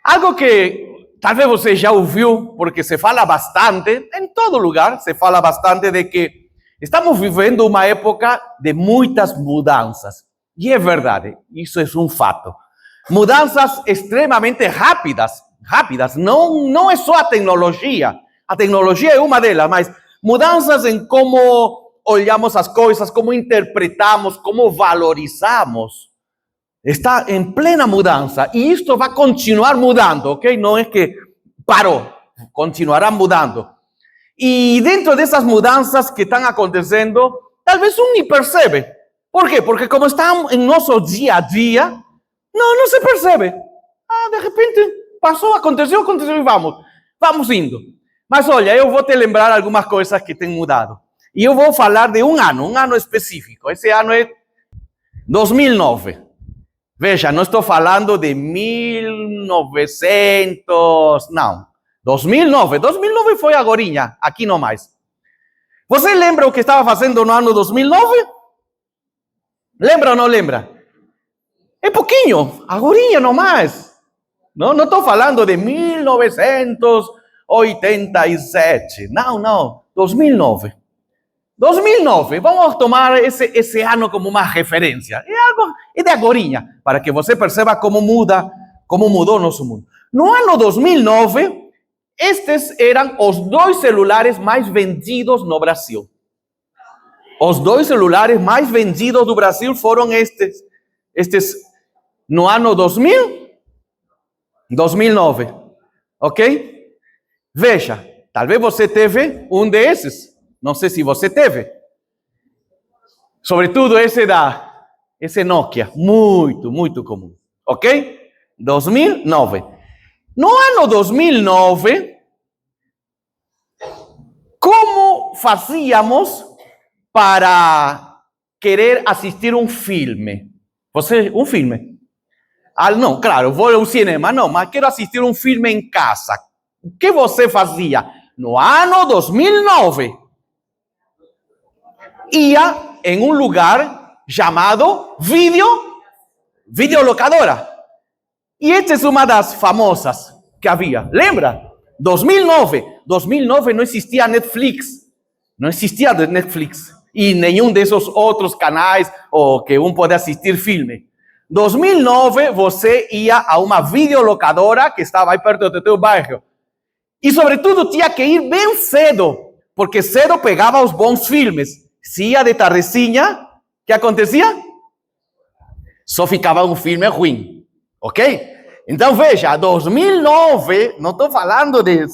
Algo que talvez você já ouviu, porque se fala bastante, em todo lugar se fala bastante de que estamos vivendo uma época de muitas mudanças. E é verdade, isso é um fato. Mudanças extremamente rápidas, não é só a tecnologia é uma delas, mas mudanças em como olhamos as coisas, como interpretamos, como valorizamos. Está em plena mudança e isto vai continuar mudando, ok? Não é que parou, continuará mudando. E dentro dessas mudanças que estão acontecendo, talvez um nem percebe. Por quê? Porque como está em nosso dia a dia, não se percebe. De repente, passou, aconteceu e vamos indo. Mas olha, eu vou te lembrar algumas coisas que têm mudado. E eu vou falar de um ano específico. Esse ano é 2009. Veja, não estou falando de 1900, não. 2009. 2009 foi agorinha, aqui não mais. Você lembra o que estava fazendo no ano 2009? Lembra ou não lembra? É pouquinho, agorinha não mais. Não estou falando de 1987. Não, 2009. 2009, vamos tomar esse ano como uma referência. É de agorinha, para que você perceba como mudou nosso mundo. No ano 2009, estes eram os 2 celulares mais vendidos no Brasil. Os 2 celulares mais vendidos do Brasil foram estes no ano 2009, ok? Veja, talvez você teve um desses. Não sei se você teve. Sobretudo esse Nokia. Muito comum. Ok? 2009. No ano 2009, como fazíamos para querer assistir um filme? Um filme? Não, claro, vou ao cinema. Não, mas quero assistir um filme em casa. O que você fazia? No ano 2009. Ia em um lugar chamado videolocadora. E esta é uma das famosas que havia. Lembra? 2009 não existia Netflix. Não existia Netflix. E nenhum desses outros canais ou que pode assistir filme. 2009 você ia a uma videolocadora que estava aí perto do teu bairro. E sobretudo tinha que ir bem cedo, porque cedo pegava os bons filmes. Se ia de tardezinha, o que acontecia? Só ficava um filme ruim, ok? Então veja, 2009, não estou falando de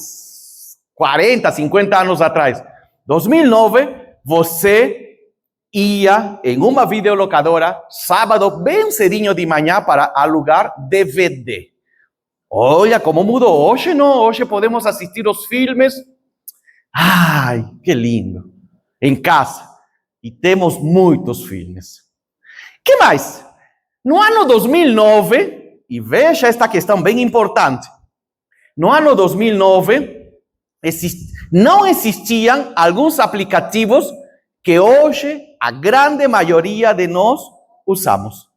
40, 50 anos atrás. 2009, você ia em uma videolocadora, sábado, bem cedinho de manhã, para alugar DVD. Olha como mudou. Hoje podemos assistir os filmes. Ai, que lindo. Em casa. E temos muitos filmes. Que mais? No ano 2009, e veja esta questão bem importante. No ano 2009, não existiam alguns aplicativos que hoje a grande maioria de nós usamos.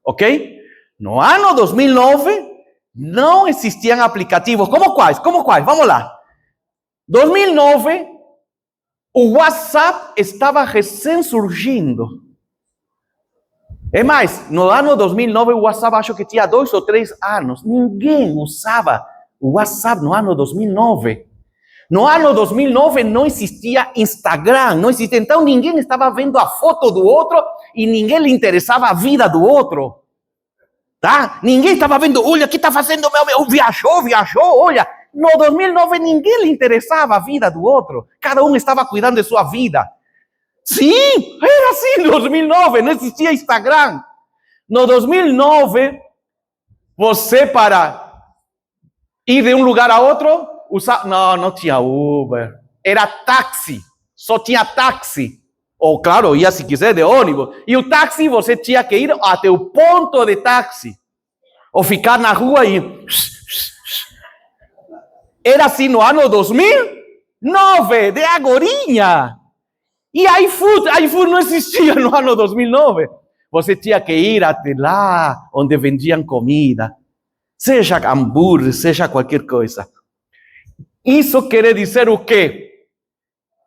Ok? No ano 2009, não existiam aplicativos. Como quais? Vamos lá. 2009, o WhatsApp estava recém surgindo. É mais, no ano 2009, o WhatsApp acho que tinha 2 ou 3 anos. Ninguém usava o WhatsApp no ano 2009. No ano 2009 não existia Instagram, não existia. Então ninguém estava vendo a foto do outro e ninguém lhe interessava a vida do outro. Tá? Ninguém estava vendo, olha, o que está fazendo meu viajou, olha. No 2009 ninguém lhe interessava a vida do outro. Cada um estava cuidando de sua vida. Sim, era assim em 2009, não existia Instagram. No 2009, você para ir de um lugar a outro, não tinha Uber, era táxi, só tinha táxi. Ou claro, ia se quiser de ônibus. E o táxi você tinha que ir até o ponto de táxi. Ou ficar na rua e... Era assim no ano 2009, de agorinha. E iFood não existia no ano 2009. Você tinha que ir até lá onde vendiam comida. seja hambúrguer, seja qualquer coisa. Isso quer dizer o quê?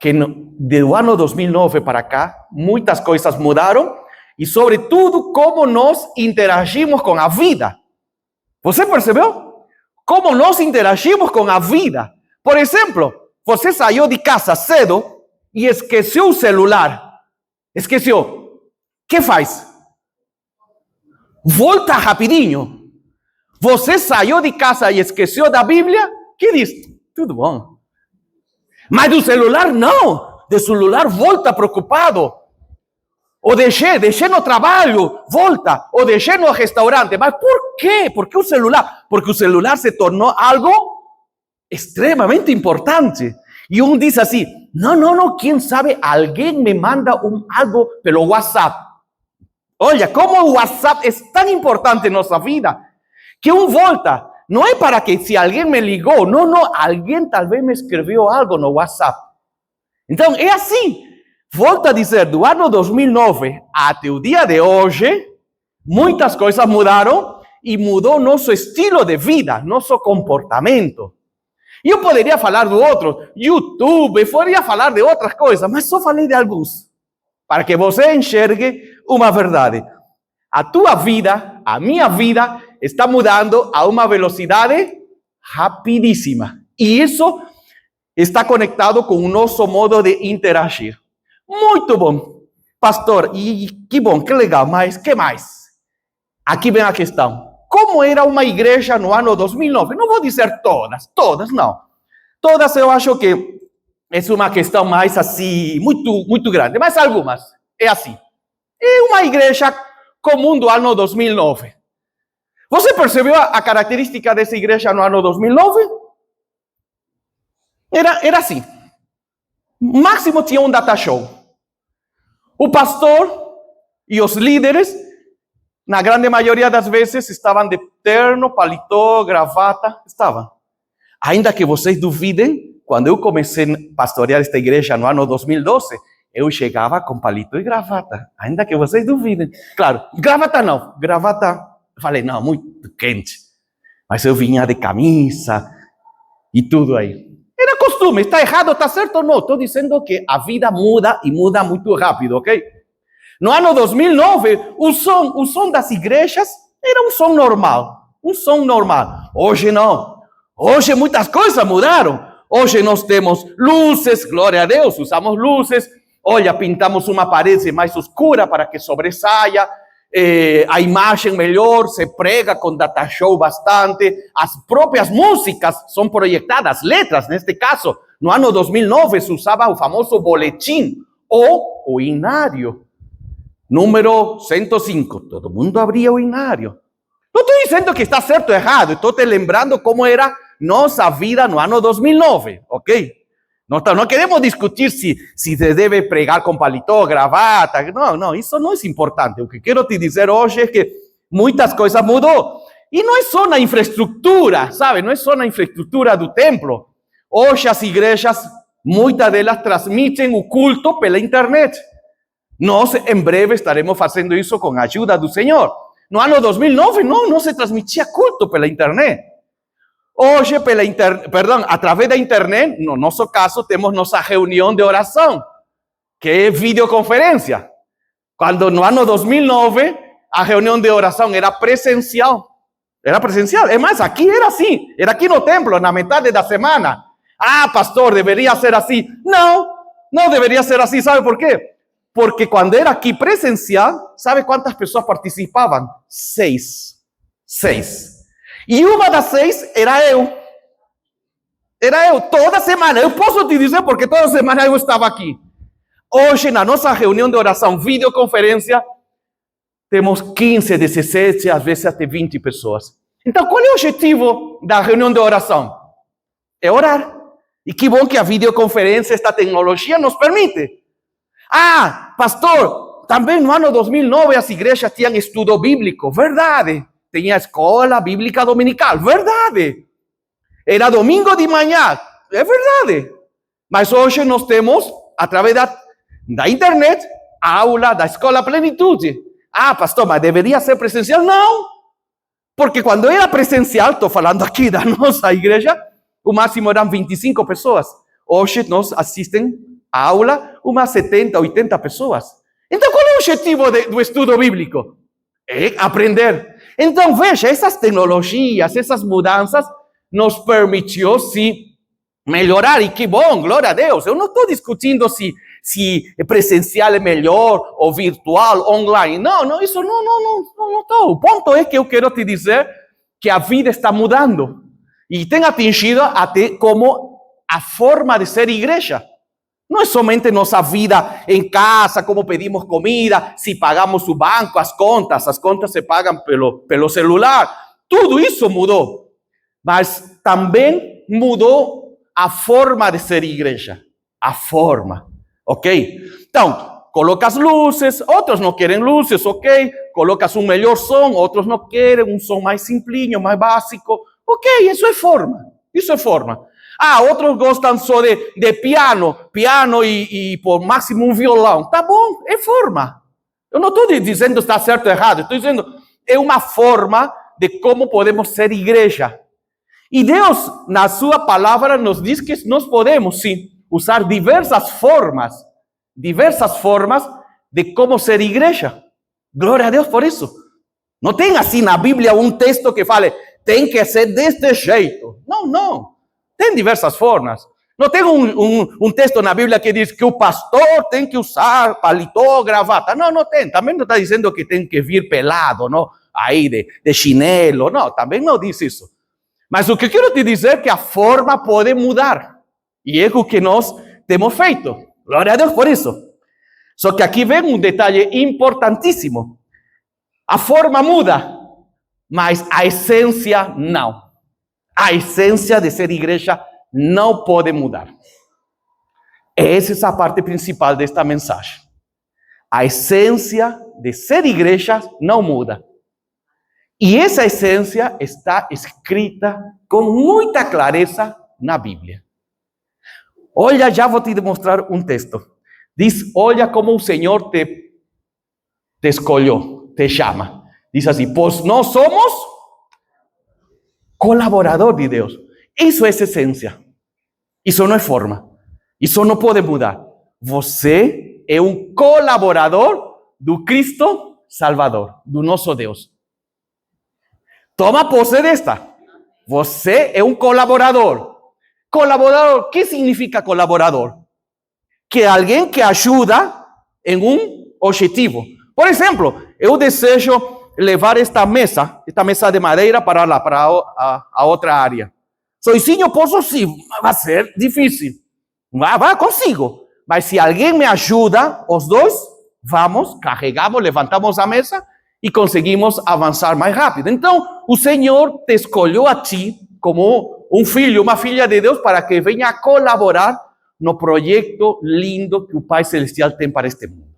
Que do ano 2009 para cá, muitas coisas mudaram e, sobretudo, como nós interagimos com a vida. Você percebeu? Como nós interagimos com a vida. Por exemplo, você saiu de casa cedo e esqueceu o celular. Esqueceu. O que faz? Volta rapidinho. Você saiu de casa e esqueceu da Bíblia? Que diz? Tudo bom. Mas do celular não. Do celular volta preocupado. Ou deixei no trabalho, volta. Ou deixei no restaurante. Mas por quê? ¿Por qué o celular? Porque o celular se tornou algo extremamente importante. E um diz assim, não, quem sabe alguém me manda algo pelo WhatsApp. Olha, como o WhatsApp é tão importante em nossa vida, que volta. Não é para que se alguém me ligou, não, alguém talvez me escreveu algo no WhatsApp. Então, é assim. Volto a dizer, do ano 2009 até o dia de hoje, muitas coisas mudaram e mudou nosso estilo de vida, nosso comportamento. E eu poderia falar do outro, YouTube, poderia falar de outras coisas, mas só falei de alguns, para que você enxergue uma verdade. A tua vida, a minha vida, está mudando a uma velocidade rapidíssima. E isso está conectado com o nosso modo de interagir. Muito bom, pastor, e que bom, que legal, mas que mais? Aqui vem a questão. Como era uma igreja no ano 2009? Não vou dizer todas não. Todas eu acho que é uma questão mais assim, muito grande, mas algumas. É assim. É uma igreja comum do ano 2009. Você percebeu a característica dessa igreja no ano 2009? Era assim. Máximo tinha um data show. O pastor e os líderes, na grande maioria das vezes, estavam de terno, paletó, gravata, estavam. Ainda que vocês duvidem, quando eu comecei a pastorear esta igreja no ano 2012, eu chegava com paletó e gravata. Ainda que vocês duvidem. Claro, gravata não. Gravata, falei, não, muito quente. Mas eu vinha de camisa e tudo aí. Era costume, está errado, está certo? Não, estou dizendo que a vida muda e muda muito rápido, ok? No ano 2009, o som das igrejas era um som normal. Hoje não. Hoje muitas coisas mudaram. Hoje nós temos luzes, glória a Deus, usamos luzes. Olha, pintamos uma parede mais escura para que sobressaia. A imagem melhor, se prega com data show bastante, as próprias músicas são projetadas, letras, neste caso, no ano 2009 se usava o famoso boletim, ou o hinário, número 105, todo mundo abria o hinário. Não estou dizendo que está certo ou errado, estou te lembrando como era nossa vida no ano 2009, ok? Não queremos discutir se se deve pregar com paletó, gravata. Não, isso não é importante. O que quero te dizer hoje é que muitas coisas mudou. E não é só na infraestrutura, sabe? Não é só na infraestrutura do templo. Hoje as igrejas, muitas delas transmitem o culto pela internet. Nós, em breve, estaremos fazendo isso com a ajuda do Senhor. No ano 2009, não se transmitia culto pela internet. Hoje, através da internet, no nosso caso, temos nossa reunião de oração, que é videoconferência. Quando no ano 2009, a reunião de oração era presencial. É mais, aqui era assim. Era aqui no templo, na metade da semana. Ah, pastor, deveria ser assim. Não deveria ser assim. ¿Sabe por quê? Porque quando era aqui presencial, ¿sabe quantas pessoas participavam? 6. E uma das 6 era eu. Toda semana. Eu posso te dizer porque toda semana eu estava aqui. Hoje, na nossa reunião de oração, videoconferência, temos 15, 17, às vezes até 20 pessoas. Então, qual é o objetivo da reunião de oração? É orar. E que bom que a videoconferência, esta tecnologia, nos permite. Ah, pastor, também no ano 2009 as igrejas tinham estudo bíblico. Verdade. Tinha escola bíblica dominical, verdade. Era domingo de manhã, é verdade. Mas hoje nós temos, através da internet, a aula da Escola Plenitude. Ah, pastor, mas deveria ser presencial? Não. Porque quando era presencial, estou falando aqui da nossa igreja, o máximo eram 25 pessoas. Hoje nós assistem a aula umas 70, 80 pessoas. Então, qual é o objetivo do estudo bíblico? É aprender. Então, veja, essas tecnologias, essas mudanças nos permitiu, sim, melhorar. E que bom, glória a Deus. Eu não estou discutindo se presencial é melhor ou virtual, online. Não, isso não estou. O ponto é que eu quero te dizer que a vida está mudando. E tem atingido até como a forma de ser igreja. Não é somente nossa vida em casa, como pedimos comida, se pagamos o banco, as contas se pagam pelo celular. Tudo isso mudou. Mas também mudou a forma de ser igreja. A forma, ok? Então, colocas luzes, outros não querem luzes, ok? Colocas um melhor som, outros não querem, um som mais simplinho, mais básico. Ok, isso é forma. Isso é forma. Outros gostam só de piano e por máximo um violão. Tá bom, é forma. Eu não estou dizendo que está certo ou errado. Estou dizendo é uma forma de como podemos ser igreja. E Deus, na sua palavra, nos diz que nós podemos, sim, usar diversas formas de como ser igreja. Glória a Deus por isso. Não tem assim na Bíblia um texto que fale, tem que ser deste jeito. Não. Tem diversas formas. Não tem um texto na Bíblia que diz que o pastor tem que usar paletó, gravata. Não tem. Também não está dizendo que tem que vir pelado, não? Aí de chinelo. Não, também não diz isso. Mas o que quero te dizer é que a forma pode mudar. E é o que nós temos feito. Glória a Deus por isso. Só que aqui vem um detalhe importantíssimo. A forma muda, mas a essência não. A essência de ser igreja não pode mudar. Essa é a parte principal desta mensagem. A essência de ser igreja não muda. E essa essência está escrita com muita clareza na Bíblia. Olha, já vou te mostrar um texto. Diz, olha como o Senhor te escolheu, te chama. Diz assim, pois nós somos colaborador de Deus. Isso é essência. Isso não é forma. Isso não pode mudar. Você é um colaborador do Cristo Salvador, do nosso Deus. Toma posse desta. Você é um colaborador. Colaborador, o que significa colaborador? Que é alguém que ajuda em um objetivo. Por exemplo, eu desejo levar esta mesa de madeira para lá, para a outra área. Sozinho posso sim, vai ser difícil. Vai, consigo. Mas se alguém me ajuda, os dois, vamos, carregamos, levantamos a mesa e conseguimos avançar mais rápido. Então, o Senhor te escolheu a ti como um filho, uma filha de Deus, para que venha a colaborar no projeto lindo que o Pai Celestial tem para este mundo.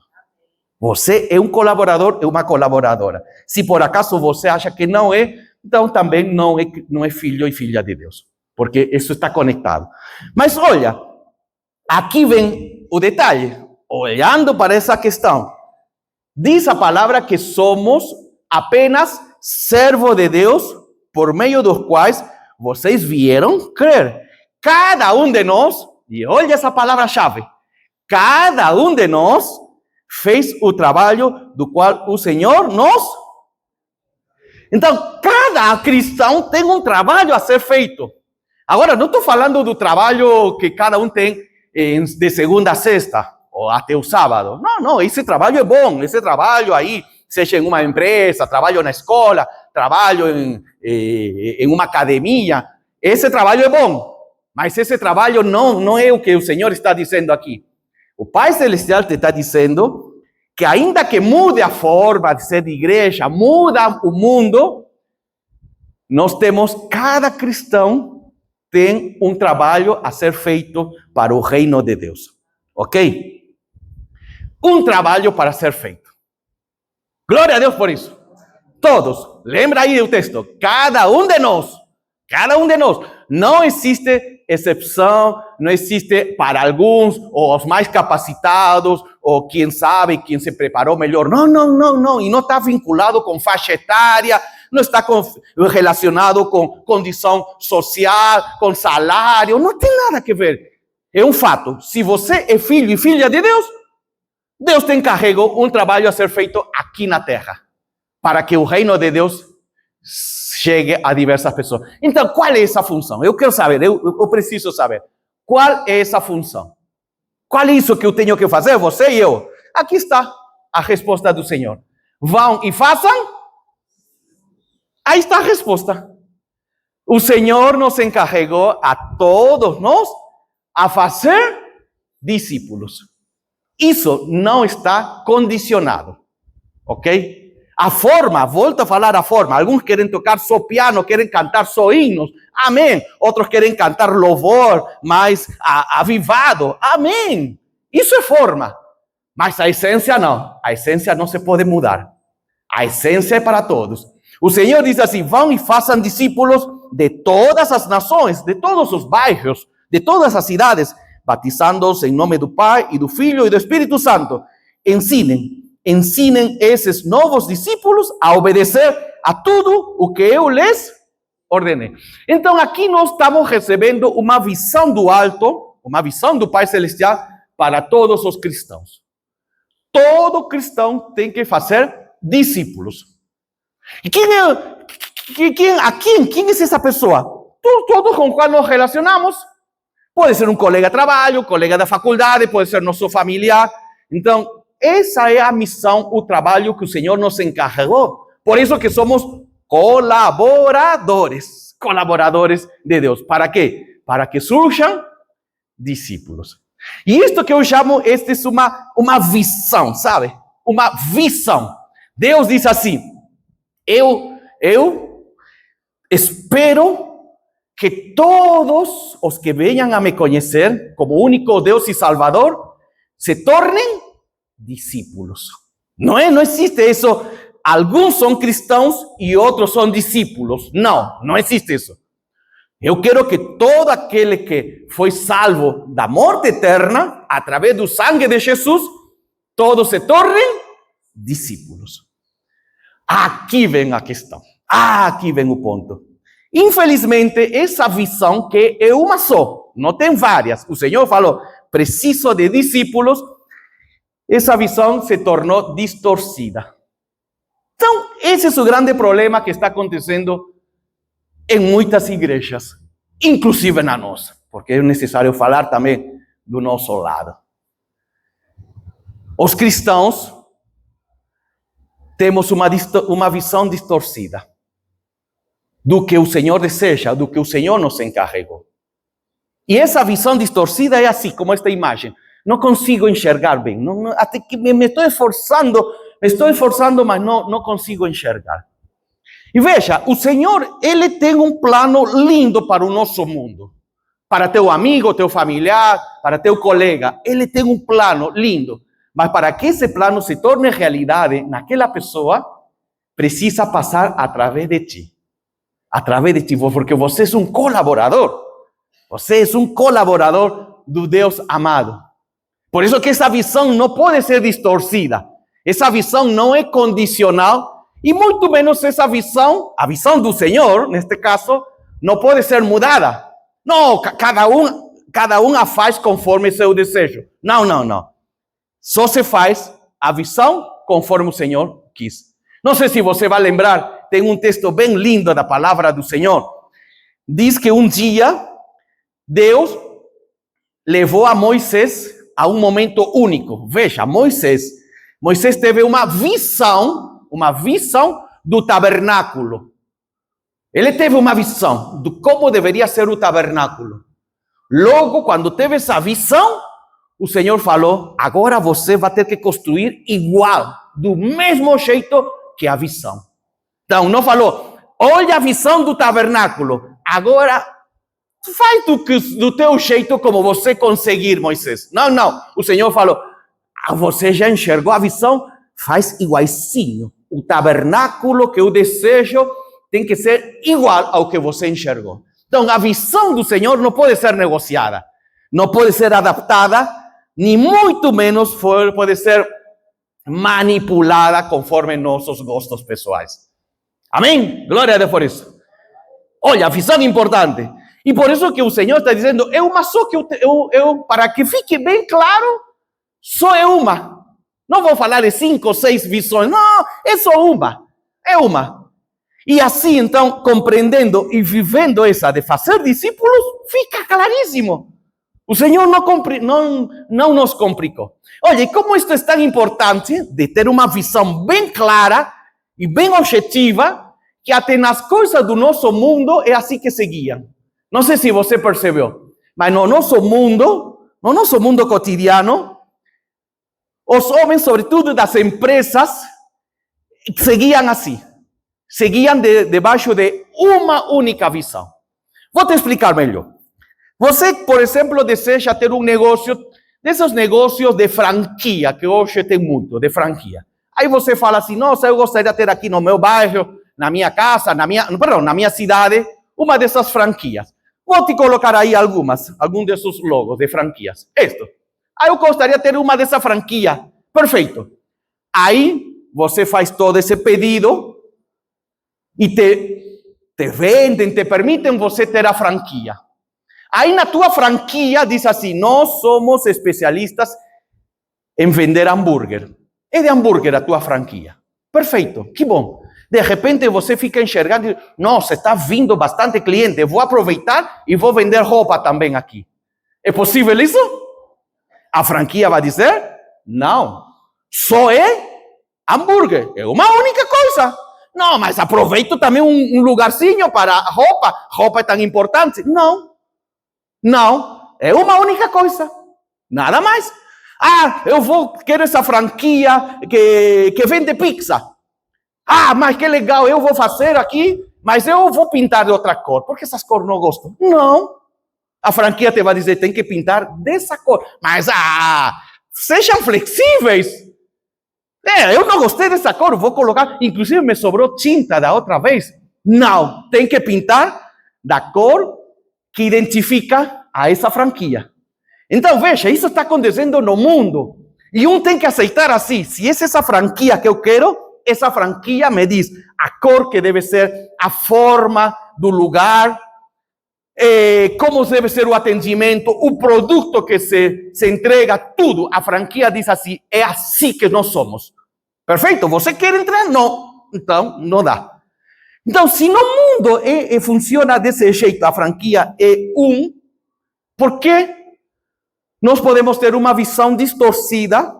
Você é um colaborador, é uma colaboradora. Se por acaso você acha que não é, então também não é filho e filha de Deus. Porque isso está conectado. Mas olha, aqui vem o detalhe. Olhando para essa questão, diz a palavra que somos apenas servos de Deus, por meio dos quais vocês vieram crer. Cada um de nós, e olha essa palavra-chave, cada um de nós fez o trabalho do qual o Senhor nos... Então, cada cristão tem um trabalho a ser feito. Agora, não estou falando do trabalho que cada um tem de segunda a sexta, ou até o sábado. Não, esse trabalho é bom. Esse trabalho aí, seja em uma empresa, trabalho na escola, trabalho em uma academia, esse trabalho é bom. Mas esse trabalho não é o que o Senhor está dizendo aqui. O Pai Celestial te está dizendo que ainda que mude a forma de ser de igreja, muda o mundo, nós temos, cada cristão tem um trabalho a ser feito para o reino de Deus. Ok? Um trabalho para ser feito. Glória a Deus por isso. Todos, lembra aí o texto, cada um de nós, não existe exceção, não existe para alguns, ou os mais capacitados, ou quem sabe, quem se preparou melhor. Não. E não está vinculado com faixa etária, não está relacionado com condição social, com salário, não tem nada a ver. É um fato. Se você é filho e filha de Deus, Deus te encarregou um trabalho a ser feito aqui na terra, para que o reino de Deus chegue a diversas pessoas. Então, qual é essa função? Eu quero saber, eu preciso saber. Qual é essa função? Qual é isso que eu tenho que fazer, você e eu? Aqui está a resposta do Senhor. Vão e façam. Aí está a resposta. O Senhor nos encarregou a todos nós a fazer discípulos. Isso não está condicionado, ok? A forma, volto a falar a forma. Alguns querem tocar só piano, querem cantar só hinos. Amém. Outros querem cantar louvor mais avivado. Amém. Isso é forma. Mas a essência não. A essência não se pode mudar. A essência é para todos. O Senhor diz assim: vão e façam discípulos de todas as nações, de todos os bairros, de todas as cidades, batizando-os em nome do Pai e do Filho e do Espírito Santo. Ensinem esses novos discípulos a obedecer a tudo o que eu lhes ordenei. Então aqui nós estamos recebendo uma visão do alto, uma visão do Pai Celestial para todos os cristãos. Todo cristão tem que fazer discípulos. E quem é essa pessoa? Todos com qual nos relacionamos. Pode ser um colega de trabalho, colega da faculdade, pode ser nosso familiar. Então, essa é a missão, o trabalho que o Senhor nos encarregou. Por isso que somos colaboradores de Deus. ¿Para quê? Para que surjam discípulos. E isto que eu chamo, esta é uma visão, sabe? Uma visão. Deus diz assim: eu espero que todos os que venham a me conhecer como único Deus e Salvador se tornem discípulos. Não existe isso. Alguns são cristãos e outros são discípulos. Não existe isso. Eu quero que todo aquele que foi salvo da morte eterna, através do sangue de Jesus, todos se tornem discípulos. Aqui vem a questão. Aqui vem o ponto. Infelizmente, essa visão que é uma só, não tem várias. O Senhor falou: preciso de discípulos. Essa visão se tornou distorcida. Então, esse é o grande problema que está acontecendo em muitas igrejas, inclusive na nossa, porque é necessário falar também do nosso lado. Os cristãos temos uma visão distorcida do que o Senhor deseja, do que o Senhor nos encarregou. E essa visão distorcida é assim, como esta imagem. Não consigo enxergar bem. Até que me estou esforçando, mas não consigo enxergar. E veja, o Senhor, Ele tem um plano lindo para o nosso mundo. Para teu amigo, teu familiar, para teu colega. Ele tem um plano lindo. Mas para que esse plano se torne realidade naquela pessoa, precisa passar através de ti. Através de ti, porque você é um colaborador. Você é um colaborador do Deus amado. Por isso que essa visão não pode ser distorcida. Essa visão não é condicional e muito menos essa visão, a visão do Senhor, neste caso, não pode ser mudada. Não, cada um a faz conforme seu desejo. Não. Só se faz a visão conforme o Senhor quis. Não sei se você vai lembrar, tem um texto bem lindo da palavra do Senhor. Diz que um dia Deus levou a Moisés a um momento único. Veja, Moisés teve uma visão do tabernáculo. Ele teve uma visão de como deveria ser o tabernáculo. Logo, quando teve essa visão, o Senhor falou: agora você vai ter que construir igual, do mesmo jeito que a visão. Então, não falou: olha a visão do tabernáculo, agora faz do teu jeito como você conseguir, Moisés. Não. O Senhor falou: você já enxergou a visão? Faz iguaizinho. O tabernáculo que eu desejo tem que ser igual ao que você enxergou. Então, a visão do Senhor não pode ser negociada. Não pode ser adaptada, nem muito menos pode ser manipulada conforme nossos gostos pessoais. Amém? Glória a Deus por isso. Olha, a visão é importante. E por isso que o Senhor está dizendo, é uma só que para que fique bem claro, só é uma. Não vou falar de 5 ou 6 visões, não, é só uma. É uma. E assim, então, compreendendo e vivendo essa de fazer discípulos, fica claríssimo. O Senhor não nos complicou. Olha, e como isto é tão importante, de ter uma visão bem clara e bem objetiva, que até nas coisas do nosso mundo é assim que se guiam. Não sei se você percebeu, mas no nosso mundo cotidiano, os homens, sobretudo das empresas, seguiam assim. Seguiam debaixo de uma única visão. Vou te explicar melhor. Você, por exemplo, deseja ter um negócio, desses negócios de franquia, que hoje tem muito, de franquia. Aí você fala assim, nossa, eu gostaria de ter aqui no meu bairro, na minha casa, na minha cidade, uma dessas franquias. Vou te colocar aí alguns desses logos de franquias. Aí eu gostaria de ter uma dessa franquia. Perfeito. Aí você faz todo esse pedido e te vendem, te permitem você ter a franquia. Aí na tua franquia diz assim, nós somos especialistas em vender hambúrguer. É de hambúrguer a tua franquia. Perfeito, que bom. De repente você fica enxergando e diz, nossa, está vindo bastante cliente, vou aproveitar e vou vender roupa também aqui. É possível isso? A franquia vai dizer, não, só é hambúrguer, é uma única coisa. Não, mas aproveito também um lugarzinho para roupa é tão importante. Não, é uma única coisa, nada mais. Ah, quero essa franquia que vende pizza. Ah, mas que legal, eu vou fazer aqui, mas eu vou pintar de outra cor, porque essas cores não gostam. Não, a franquia te vai dizer, tem que pintar dessa cor. Mas, sejam flexíveis. Eu não gostei dessa cor, vou colocar, inclusive me sobrou tinta da outra vez. Não, tem que pintar da cor que identifica a essa franquia. Então, veja, isso está acontecendo no mundo. E tem que aceitar assim, se essa franquia que eu quero, essa franquia me diz a cor que deve ser, a forma do lugar, como deve ser o atendimento, o produto que se entrega, tudo. A franquia diz assim, é assim que nós somos. Perfeito? Você quer entrar? Não. Então, não dá. Então, se no mundo funciona desse jeito, a franquia é por que nós podemos ter uma visão distorcida,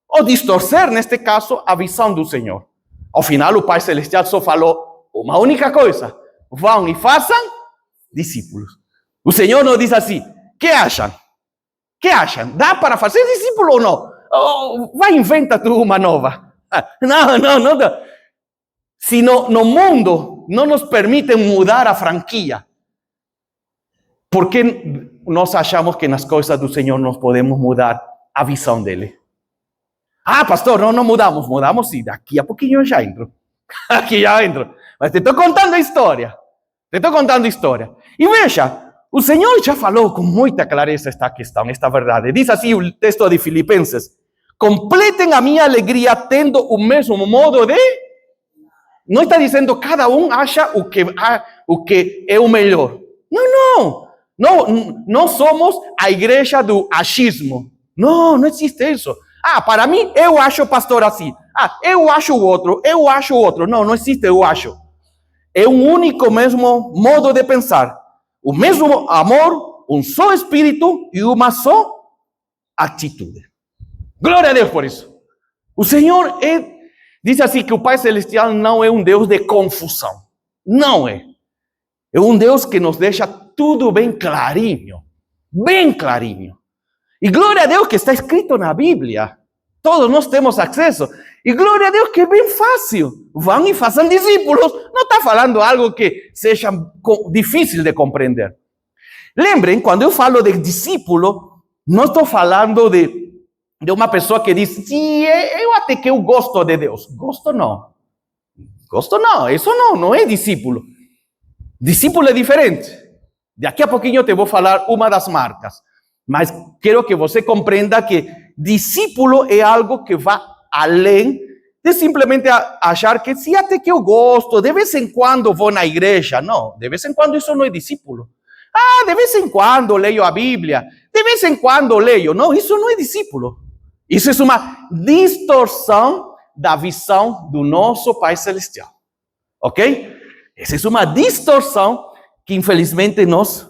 ou distorcer, neste caso, a visão do Senhor? Ao final, o Pai Celestial só falou uma única coisa: vão e façam discípulos. O Senhor não diz assim, que acham? Que acham? Dá para fazer discípulo ou não? Vai, inventa tu uma nova. Não dá. Se no mundo não nos permitem mudar a franquia, por que nós achamos que nas coisas do Senhor nós podemos mudar a visão dele? Pastor, não mudamos sim, daqui a pouquinho eu já entro. Aqui já entro. Mas te estou contando a história. E veja, o Senhor já falou com muita clareza esta questão, esta verdade. Diz assim o texto de Filipenses: completem a minha alegria tendo o mesmo modo de... Não está dizendo cada acha o que é o melhor. Não somos a igreja do achismo. Não existe isso. Para mim, eu acho o pastor assim. Eu acho o outro. Não existe eu acho. É um único mesmo modo de pensar. O mesmo amor, um só espírito e uma só atitude. Glória a Deus por isso. O Senhor diz assim que o Pai Celestial não é um Deus de confusão. Não é. É um Deus que nos deixa tudo bem clarinho. Bem clarinho. E glória a Deus que está escrito na Bíblia. Todos nós temos acesso. E glória a Deus que é bem fácil. Vão e façam discípulos. Não está falando algo que seja difícil de compreender. Lembrem, quando eu falo de discípulo, não estou falando de uma pessoa que diz, sim, eu até que eu gosto de Deus. Gosto não, isso não é discípulo. Discípulo é diferente. Daqui a pouquinho eu te vou falar uma das marcas. Mas quero que você compreenda que discípulo é algo que vai além de simplesmente achar que se até que eu gosto, de vez em quando vou na igreja. Não, de vez em quando isso não é discípulo. Ah, de vez em quando leio a Bíblia, de vez em quando leio. Não, isso não é discípulo. Isso é uma distorção da visão do nosso Pai Celestial. Ok? Essa é uma distorção que infelizmente nós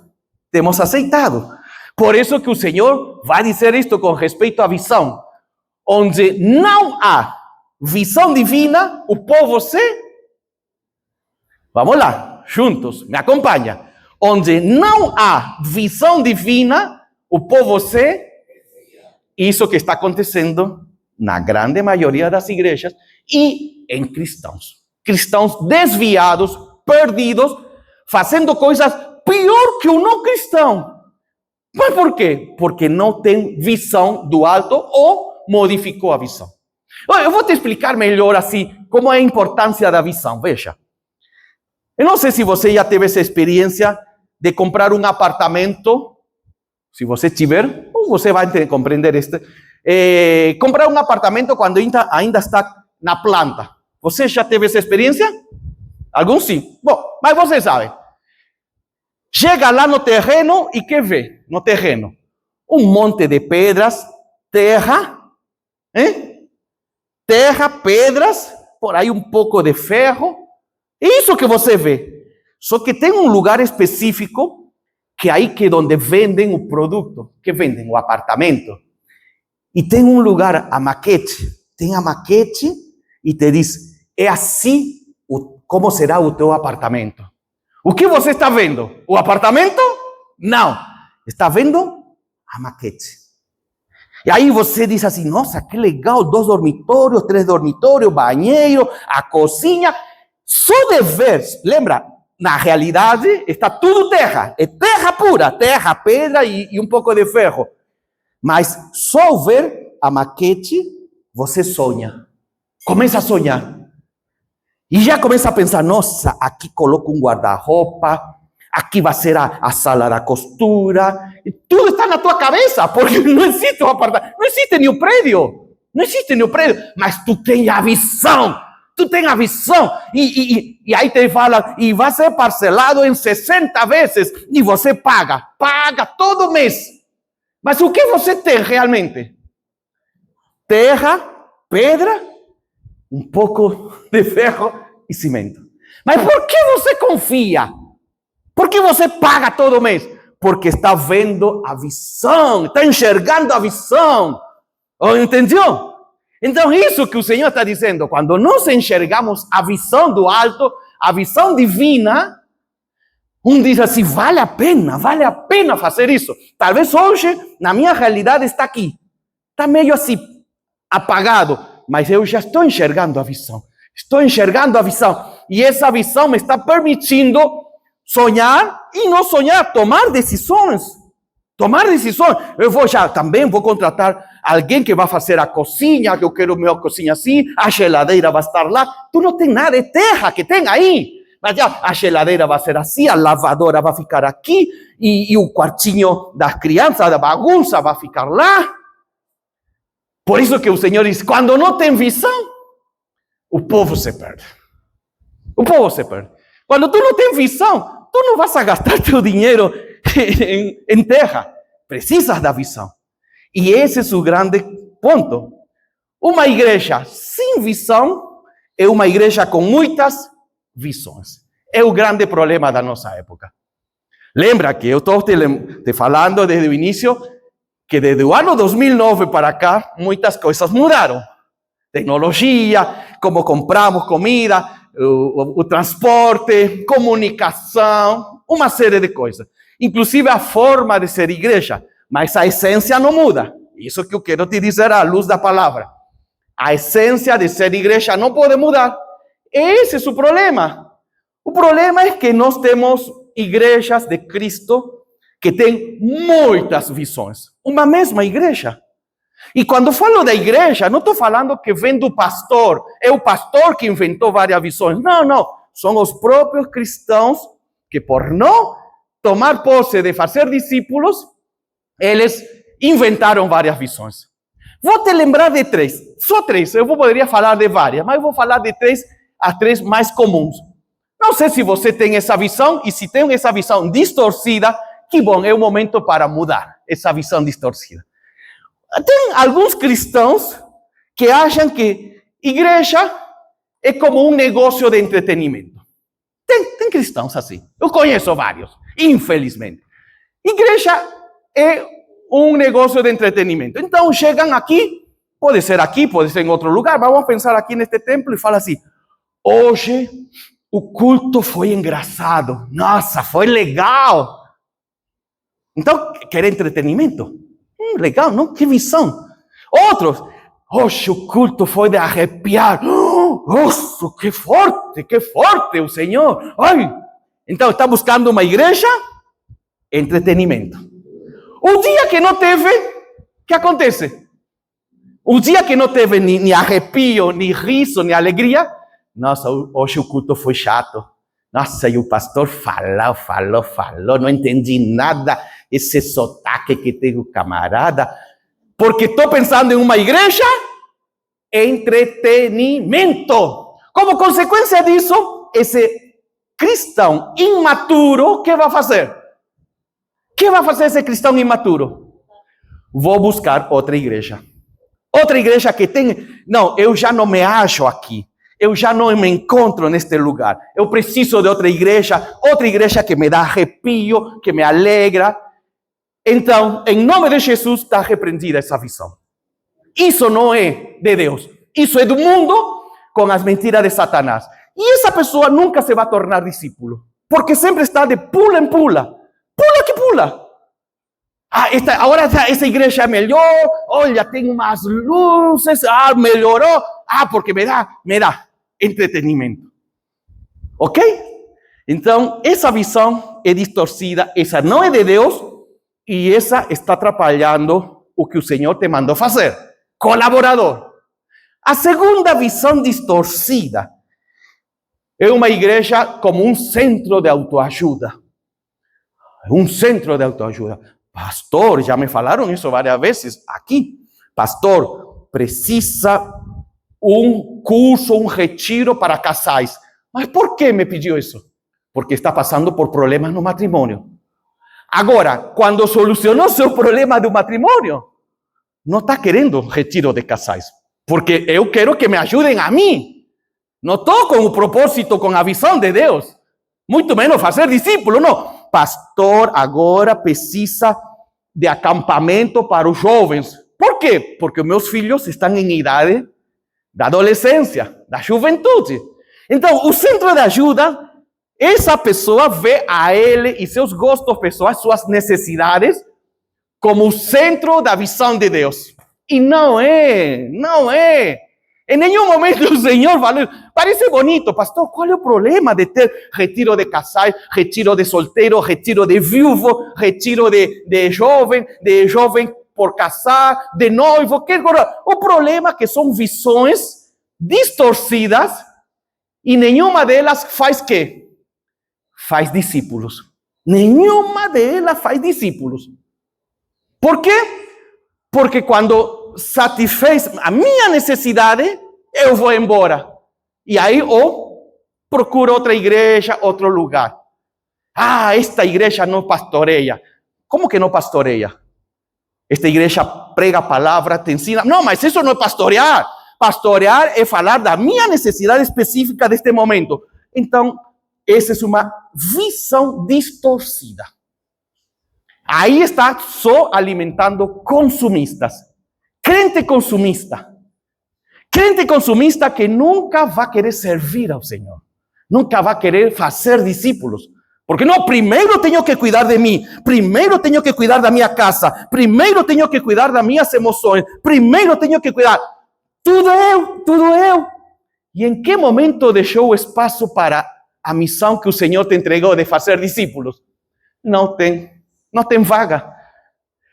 temos aceitado. Por isso que o Senhor vai dizer isto com respeito à visão. Onde não há visão divina, o povo se... Vamos lá, juntos, me acompanha. Onde não há visão divina, o povo se... Isso que está acontecendo na grande maioria das igrejas e em cristãos. Cristãos desviados, perdidos, fazendo coisas pior que o não cristão. Mas por quê? Porque não tem visão do alto ou modificou a visão. Eu vou te explicar melhor assim, como é a importância da visão. Veja, eu não sei se você já teve essa experiência de comprar um apartamento. Se você tiver, você vai compreender isto. Comprar um apartamento quando ainda está na planta. Você já teve essa experiência? Alguns sim. Bom, mas você sabe. Chega lá no terreno e que vê? No terreno, um monte de pedras, terra, terra, pedras, por aí um pouco de ferro. Isso que você vê. Só que tem um lugar específico que aí que é onde vendem o produto, que vendem o apartamento. E tem um lugar, a maquete. Tem a maquete e te diz, é assim como será o teu apartamento. O que você está vendo? O apartamento? Não. Está vendo a maquete. E aí você diz assim, nossa, que legal, 2 dormitórios, 3 dormitórios, banheiro, a cozinha. Só de ver, lembra? Na realidade, está tudo terra. É terra pura, terra, pedra e um pouco de ferro. Mas só ver a maquete, você sonha. Começa a sonhar. E já começa a pensar, nossa, aqui coloco um guarda-roupa, aqui vai ser a sala da costura. E tudo está na tua cabeça, porque não existe um apartamento, não existe nenhum prédio. Não existe nenhum prédio, mas tu tens a visão. Tu tens a visão, e aí te fala, e vai ser parcelado em 60 vezes, e você paga todo mês. Mas o que você tem realmente? Terra, pedra, um pouco de ferro e cimento. Mas por que você confia? Por que você paga todo mês? Porque está vendo a visão, está enxergando a visão. Entendeu? Então, isso que o Senhor está dizendo, quando nós enxergamos a visão do alto, a visão divina, diz assim, vale a pena fazer isso. Talvez hoje, na minha realidade, está aqui. Está meio assim, apagado, mas eu já estou enxergando a visão. Estou enxergando a visão. E essa visão me está permitindo sonhar e não sonhar, tomar decisões. Tomar decisões. Eu também vou contratar alguém que vai fazer a cozinha, que eu quero minha cozinha assim, a geladeira vai estar lá. Tu não tem nada, é terra que tem aí. Mas já a geladeira vai ser assim, a lavadora vai ficar aqui, e o quartinho das crianças, da bagunça, vai ficar lá. Por isso que o Senhor diz, quando não tem visão, o povo se perde. O povo se perde. Quando tu não tem visão, tu não vas a gastar teu dinheiro em terra. Precisas da visão. E esse é o grande ponto. Uma igreja sem visão é uma igreja com muitas visões. É o grande problema da nossa época. Lembra que eu estou te falando desde o início que desde o ano 2009 para cá muitas coisas mudaram. Tecnologia, como compramos comida, o transporte, comunicação, uma série de coisas. Inclusive a forma de ser igreja, mas a essência não muda. Isso que eu quero te dizer à luz da palavra. A essência de ser igreja não pode mudar. Esse é o problema. O problema é que nós temos igrejas de Cristo que têm muitas visões. Uma mesma igreja. E quando falo da igreja, não estou falando que vem do pastor. É o pastor que inventou várias visões. Não, não. São os próprios cristãos que, por não tomar posse de fazer discípulos, eles inventaram várias visões. Vou te lembrar de três, só três. Eu poderia falar de várias, mas eu vou falar de três, as três mais comuns. Não sei se você tem essa visão, e se tem essa visão distorcida, que bom, é o momento para mudar essa visão distorcida. Tem alguns cristãos que acham que igreja é como um negócio de entretenimento. Tem cristãos assim. Eu conheço vários, infelizmente. Igreja é um negócio de entretenimento. Então chegam aqui, pode ser em outro lugar, mas vamos pensar aqui neste templo e falam assim: hoje o culto foi engraçado. Nossa, foi legal. Então, quer entretenimento? Legal, não? Que visão. Outros, hoje o culto foi de arrepiar. Nossa, que forte o Senhor. Ai. Então, está buscando uma igreja? Entretenimento. O dia que não teve, o que acontece? O dia que não teve nem arrepio, nem riso, nem alegria, nossa, hoje o culto foi chato. Nossa, e o pastor falou, não entendi nada, esse sotaque que tem o camarada, porque estou pensando em uma igreja, entretenimento. Como consequência disso, esse cristão imaturo, o que vai fazer? O que vai fazer esse cristão imaturo? Vou buscar outra igreja. Outra igreja que tem... Não, eu já não me acho aqui. Eu já não me encontro neste lugar. Eu preciso de outra igreja que me dá arrepio, que me alegra. Então, em nome de Jesus, está repreendida essa visão. Isso não é de Deus. Isso é do mundo com as mentiras de Satanás. E essa pessoa nunca se vai tornar discípulo. Porque sempre está de pula em pula. Pula que pula. Agora essa igreja é melhor. Olha, tem umas luzes. Melhorou. Porque me dá entretenimento. Ok? Então, essa visão é distorcida. Essa não é de Deus. E essa está atrapalhando o que o Senhor te mandou fazer. Colaborador. A segunda visão distorcida é uma igreja como um centro de autoajuda. Um centro de autoajuda. Pastor, já me falaram isso várias vezes aqui. Pastor, precisa um curso, um retiro para casais. Mas por que me pediu isso? Porque está passando por problemas no matrimônio. Agora, quando solucionou seu problema do matrimônio, não está querendo retiro de casais. Porque eu quero que me ajudem a mim. Não estou com o propósito, com a visão de Deus. Muito menos fazer discípulo, não. Pastor, agora precisa de acampamento para os jovens. Por quê? Porque meus filhos estão em idade da adolescência, da juventude. Então, o centro de ajuda, essa pessoa vê a ele e seus gostos pessoais, suas necessidades, como o centro da visão de Deus. E não é. Em nenhum momento o Senhor falou, parece bonito, pastor, qual é o problema de ter retiro de casais, retiro de solteiro, retiro de viúvo, retiro de jovem por casar, de noivo, o problema é que são visões distorcidas e nenhuma delas faz quê? Faz discípulos. Nenhuma delas faz discípulos. Por quê? Porque quando satisfez a minha necessidade, eu vou embora. E aí, procuro outra igreja, outro lugar. Esta igreja não pastoreia. Como que não pastoreia? Esta igreja prega a palavra, te ensina. Não, mas isso não é pastorear. Pastorear é falar da minha necessidade específica deste momento. Então, essa é uma visão distorcida. Aí está só alimentando consumistas. Crente consumista. Crente consumista que nunca vai querer servir ao Senhor. Nunca vai querer fazer discípulos. Porque não, primeiro tenho que cuidar de mim. Primeiro tenho que cuidar da minha casa. Primeiro tenho que cuidar das minhas emoções. Primeiro tenho que cuidar. Tudo eu. E em que momento deixou o espaço para a missão que o Senhor te entregou de fazer discípulos? Não tem vaga.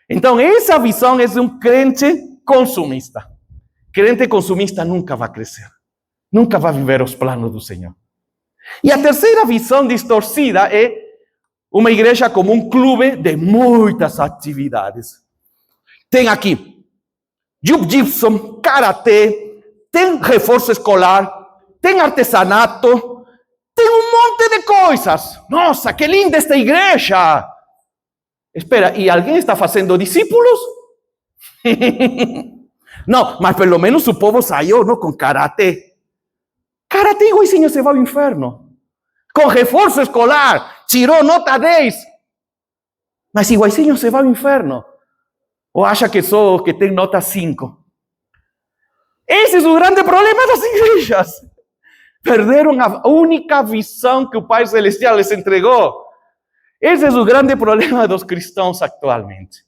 Então, essa visão é de um crente consumista. Crente consumista nunca vai crescer. Nunca vai viver os planos do Senhor. E a terceira visão distorcida é uma igreja como um clube de muitas atividades. Tem aqui jiu-jitsu, karatê, tem reforço escolar, tem artesanato, tem um monte de coisas. Nossa, que linda esta igreja! Espera, e alguém está fazendo discípulos? Não, mas pelo menos o povo saiu, não, com karatê. Karatê, igualzinho, se vai ao inferno. Com reforço escolar, tirou nota 10. Mas igualzinho se vai ao inferno. Ou acha que só que tem nota 5? Esse é o grande problema das igrejas. Perderam a única visão que o Pai Celestial les entregou. Esse é o grande problema dos cristãos atualmente.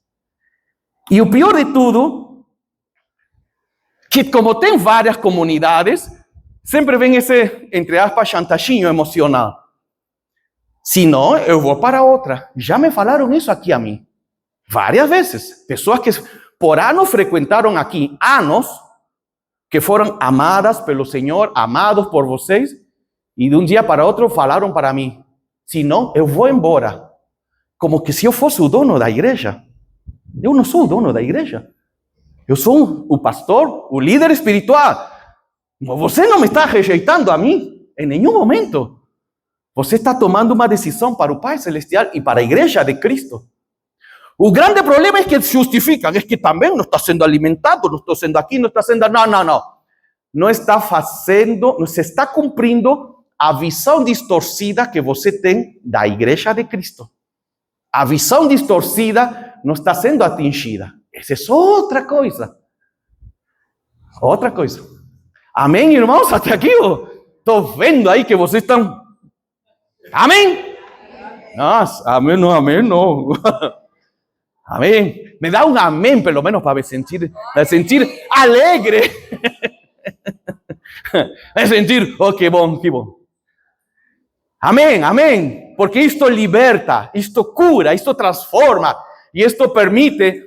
E o pior de tudo, que como tem várias comunidades, sempre vem esse, entre aspas, chantaginho emocional. Se não, eu vou para outra. Já me falaram isso aqui a mim. Várias vezes. Pessoas que por anos frequentaram aqui, anos, que foram amadas pelo Senhor, amados por vocês, e de um dia para outro falaram para mim, se não, eu vou embora. Como que se eu fosse o dono da igreja. Eu não sou o dono da igreja. Eu sou o pastor, o líder espiritual. Você não me está rejeitando a mim em nenhum momento. Você está tomando uma decisão para o Pai Celestial e para a igreja de Cristo. O grande problema é que justificam, é que também não está sendo alimentado, não estou sendo aqui, não está sendo... Não. Não está fazendo, não se está cumprindo a visão distorcida que você tem da igreja de Cristo. A visão distorcida não está sendo atingida. Essa é outra coisa. Outra coisa. Amém, irmãos? Até aqui eu estou vendo aí que vocês estão... Amém? Nossa, amém não. Amém. Me dá um amém, pelo menos, para me sentir alegre. Me sentir, oh, que bom. Amém. Porque isto liberta, isto cura, isto transforma. E isto permite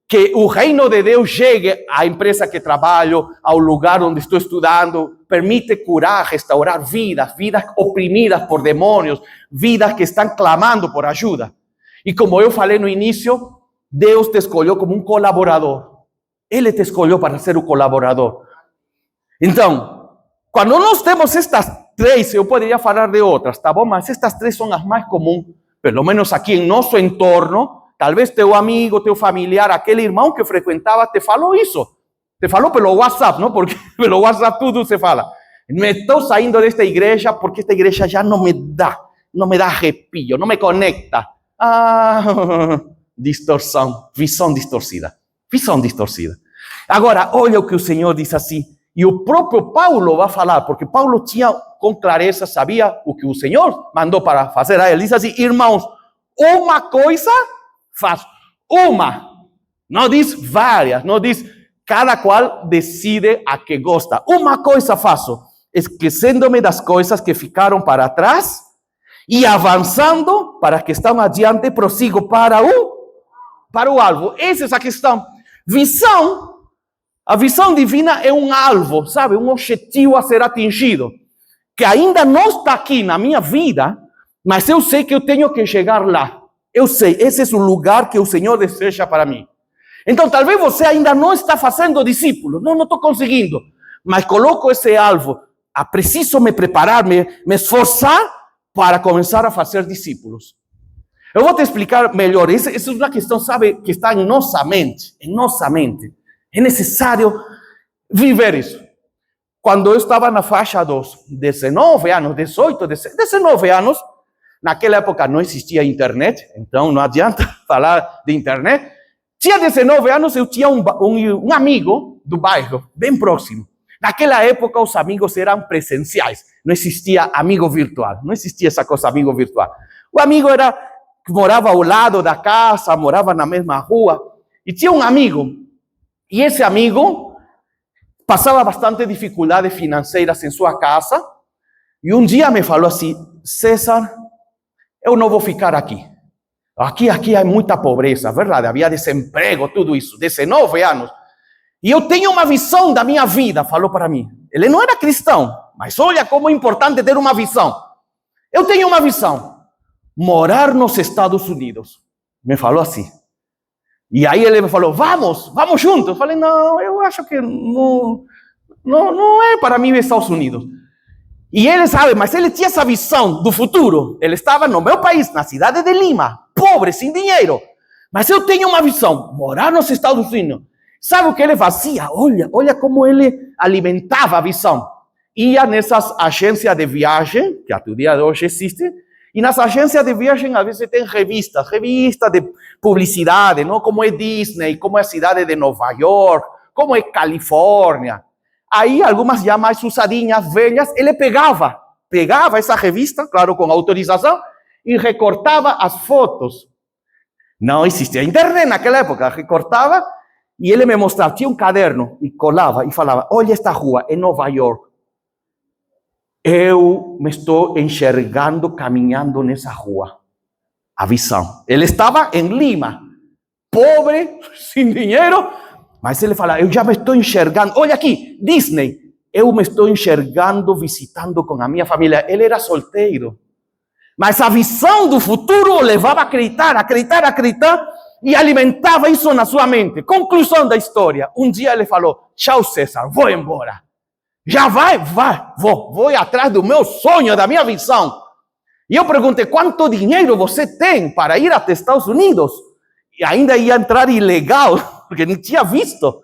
que o reino de Deus chegue à empresa que trabalho, ao lugar onde estou estudando. Permite curar, restaurar vidas oprimidas por demônios, vidas que estão clamando por ajuda. E como eu falei no início, Deus te escolheu como um colaborador. Ele te escolheu para ser o colaborador. Então, quando nós temos estas três, eu poderia falar de outras, tá bom? Mas estas três são as mais comuns, pelo menos aqui em nosso entorno. Talvez teu amigo, teu familiar, aquele irmão que frequentava, te falou isso. Te falou pelo WhatsApp, não? Porque pelo WhatsApp tudo se fala. Me estou saindo desta igreja porque esta igreja já não me dá arrepio, não me conecta. Distorção, visão distorcida. Agora, olha o que o Senhor diz assim, e o próprio Paulo vai falar, porque Paulo tinha com clareza, sabia o que o Senhor mandou para fazer a ele. Diz assim, irmãos, uma coisa faço. Uma. Não diz várias, não diz cada qual decide a que gosta. Uma coisa faço, esquecendo-me das coisas que ficaram para trás e avançando para que estão adiante, prossigo para o alvo. Essa é a questão. A visão divina é um alvo, sabe? Um objetivo a ser atingido, que ainda não está aqui na minha vida, mas eu sei que eu tenho que chegar lá. Eu sei, esse é o lugar que o Senhor deseja para mim. Então, talvez você ainda não está fazendo discípulo. Não estou conseguindo. Mas coloco esse alvo. Preciso me preparar, me esforçar para começar a fazer discípulos. Eu vou te explicar melhor. Essa é uma questão, sabe, que está em nossa mente. É necessário viver isso. Quando eu estava na faixa dos 19 anos, 18, 19 anos, naquela época não existia internet, então não adianta falar de internet. Tinha 19 anos, eu tinha um amigo do bairro, bem próximo. Naquela época, os amigos eram presenciais. Não existia amigo virtual. Não existia essa coisa, amigo virtual. O amigo morava ao lado da casa, morava na mesma rua. E tinha um amigo. E esse amigo passava bastante dificuldades financeiras em sua casa. E um dia me falou assim, César, eu não vou ficar aqui. Aqui há muita pobreza, verdade? Havia desemprego, tudo isso. 19 anos. E eu tenho uma visão da minha vida, falou para mim. Ele não era cristão, mas olha como é importante ter uma visão. Eu tenho uma visão. Morar nos Estados Unidos. Me falou assim. E aí ele me falou, vamos juntos. Eu falei, não, eu acho que não é para mim Estados Unidos. E ele sabe, mas ele tinha essa visão do futuro. Ele estava no meu país, na cidade de Lima, pobre, sem dinheiro. Mas eu tenho uma visão, morar nos Estados Unidos. Sabe o que ele fazia? Olha como ele alimentava a visão. Ia nessas agências de viagem, que até o dia de hoje existem, e nas agências de viagem, às vezes, tem revistas de publicidade, não? Como é Disney, como é a cidade de Nova York, como é Califórnia. Aí, algumas já mais usadinhas, velhas, ele pegava essa revista, claro, com autorização, e recortava as fotos. Não existia internet naquela época, recortava, e ele me mostrava, tinha um caderno, e colava, e falava, olha esta rua, em Nova York. Eu me estou enxergando caminhando nessa rua. A visão. Ele estava em Lima, pobre, sem dinheiro, mas ele fala, eu já me estou enxergando. Olha aqui, Disney. Eu me estou enxergando visitando com a minha família. Ele era solteiro. Mas a visão do futuro o levava a acreditar, e alimentava isso na sua mente. Conclusão da história. Um dia ele falou, tchau César, vou embora. Já vai, vou atrás do meu sonho, da minha visão. E eu perguntei, quanto dinheiro você tem para ir até Estados Unidos? E ainda ia entrar ilegal, porque não tinha visto.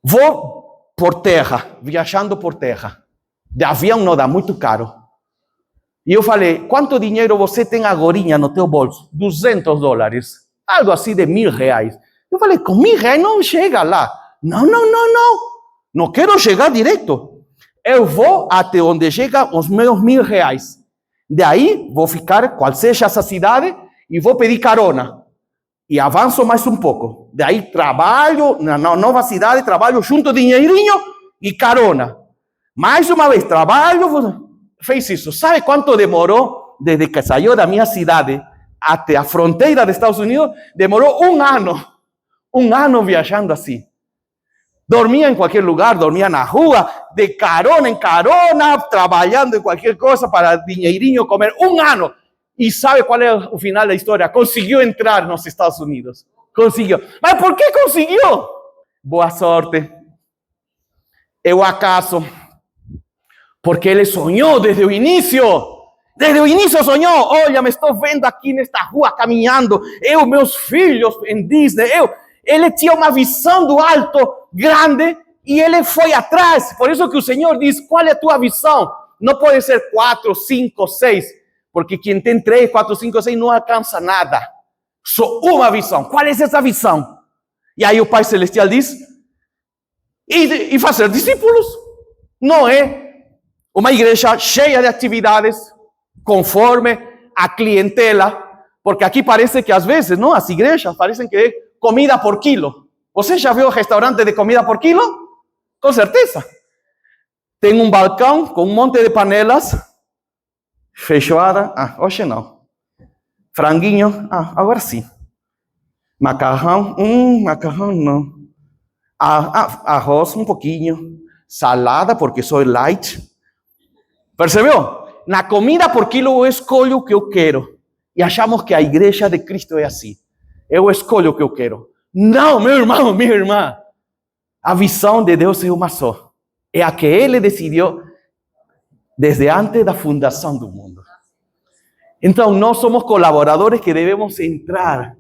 Vou por terra, viajando por terra. De avião não dá, muito caro. E eu falei, quanto dinheiro você tem agora no teu bolso? $200. Algo assim de R$1.000. Eu falei, com R$1.000 não chega lá. Não. Não quero chegar direto. Eu vou até onde chegam os meus R$1.000. De aí, vou ficar, qual seja essa cidade, e vou pedir carona. E avanço mais um pouco. De aí, trabalho na nova cidade, trabalho junto dinheirinho e carona. Mais uma vez, trabalho, fez isso. Sabe quanto demorou desde que saiu da minha cidade até a fronteira dos Estados Unidos? Demorou 1 ano. 1 ano viajando assim. Dormia em qualquer lugar, dormia na rua, de carona em carona, trabalhando em qualquer coisa para dinheirinho comer. 1 ano. E sabe qual é o final da história? Conseguiu entrar nos Estados Unidos. Conseguiu. Mas por que conseguiu? Boa sorte. É o acaso. Porque ele sonhou desde o início. Desde o início sonhou. Olha, me estou vendo aqui nesta rua caminhando. Eu, meus filhos em Disney. Ele tinha uma visão do alto grande e ele foi atrás. Por isso que o Senhor diz, qual é a tua visão? Não pode ser 4, 5, 6. Porque quem tem 3, 4, 5, 6 não alcança nada. Só uma visão. Qual é essa visão? E aí o Pai Celestial diz, e fazer discípulos. Não é uma igreja cheia de atividades, conforme a clientela. Porque aqui parece que às vezes, não, as igrejas parecem que é comida por quilo. Você já viu restaurante de comida por quilo? Com certeza. Tem um balcão com um monte de panelas. Feijoada, hoje não. Franguinho, agora sim. Macarrão, macarrão não. Arroz um pouquinho. Salada, porque sou light. Percebeu? Na comida por quilo eu escolho o que eu quero. E achamos que a igreja de Cristo é assim. Eu escolho o que eu quero. Não, meu irmão, minha irmã. A visão de Deus é uma só. É a que Ele decidiu desde antes da fundação do mundo. Então, nós somos colaboradores que devemos entrar.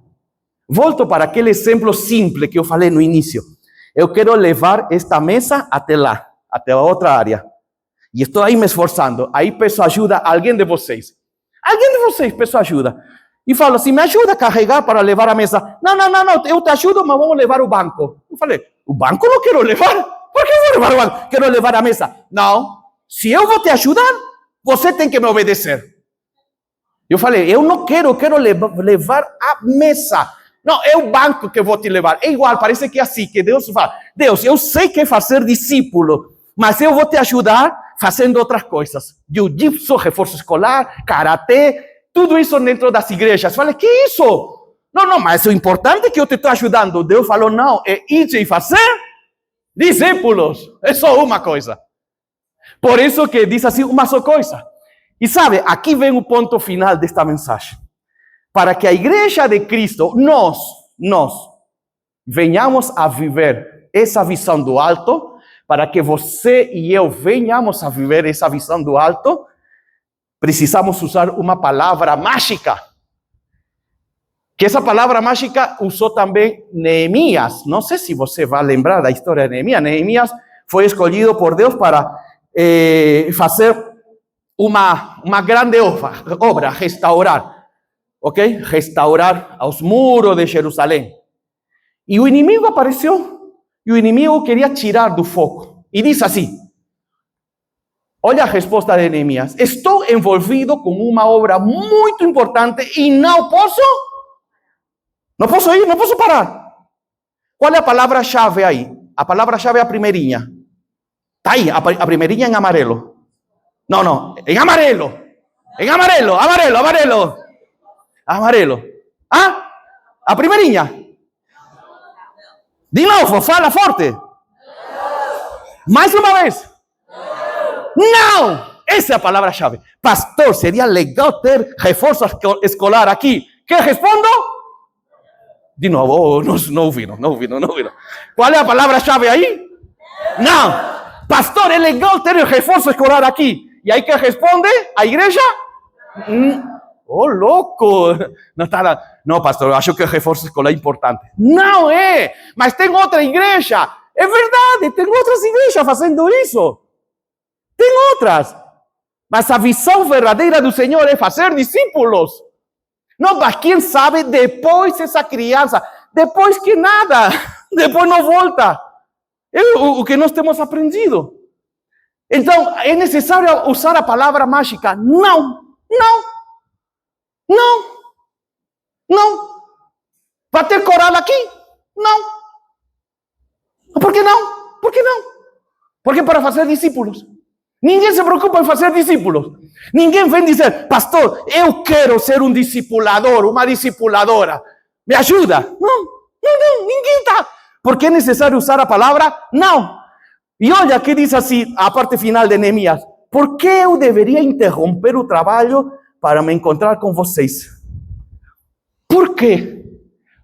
Volto para aquele exemplo simples que eu falei no início. Eu quero levar esta mesa até lá, até a outra área. E estou aí me esforçando. Aí peço ajuda a alguém de vocês. Alguém de vocês peço ajuda. E falo assim, me ajuda a carregar para levar a mesa. Não, eu te ajudo, mas vamos levar o banco. Eu falei, o banco não quero levar. Por que eu vou levar o banco? Quero levar a mesa. Não, se eu vou te ajudar, você tem que me obedecer. Eu falei, eu não quero levar a mesa. Não, é o banco que vou te levar. É igual, parece que é assim, que Deus fala. Deus, eu sei que é fazer discípulo, mas eu vou te ajudar fazendo outras coisas. Jiu-jitsu, reforço escolar, karatê, tudo isso dentro das igrejas. Falei, que isso? Não, mas o importante é que eu te estou ajudando. Deus falou, não, é ir e fazer discípulos. É só uma coisa. Por isso que diz assim, uma só coisa. E sabe, aqui vem o ponto final desta mensagem. Para que a igreja de Cristo, nós nós venhamos a viver essa visão do alto, para que você e eu venhamos a viver essa visão do alto, precisamos usar uma palavra mágica. Que essa palavra mágica usou também Neemias. Não sei se você vai lembrar da história de Neemias. Neemias foi escolhido por Deus para fazer uma grande obra, restaurar, ok? Restaurar os muros de Jerusalém. E o inimigo apareceu, e o inimigo queria tirar do foco. E diz assim, olha a resposta de Neemias: estou envolvido com uma obra muito importante e não posso ir, não posso parar. Qual é a palavra-chave aí? A palavra-chave é a primeirinha. Está aí, a primeirinha em amarelo. Não, em amarelo. Em amarelo. Amarelo. Ah? A primeirinha. De novo, fala forte. Mais uma vez. Não! Essa é a palavra-chave. Pastor, seria legal ter reforço escolar aqui. Que respondo? De novo, não ouviram. Qual é a palavra-chave aí? Não! Pastor, é legal ter reforço escolar aqui. E aí que responde? A igreja? Oh, louco! Não, pastor, eu acho que o reforço escolar é importante. Não é! Mas tem outra igreja. É verdade, tem outras igrejas fazendo isso. Tem outras. Mas a visão verdadeira do Senhor é fazer discípulos. Não, mas quem sabe depois essa criança, depois que nada, depois não volta. É o que nós temos aprendido. Então, é necessário usar a palavra mágica. Não. Vai ter coral aqui? Não. Por que não? Porque para fazer discípulos. Ninguém se preocupa em fazer discípulos. Ninguém vem dizer, pastor, eu quero ser um discipulador, uma discipuladora. Me ajuda? Não, ninguém está. Porque é necessário usar a palavra não. E olha que diz assim, a parte final de Neemias. Por que eu deveria interromper o trabalho para me encontrar com vocês? Por quê?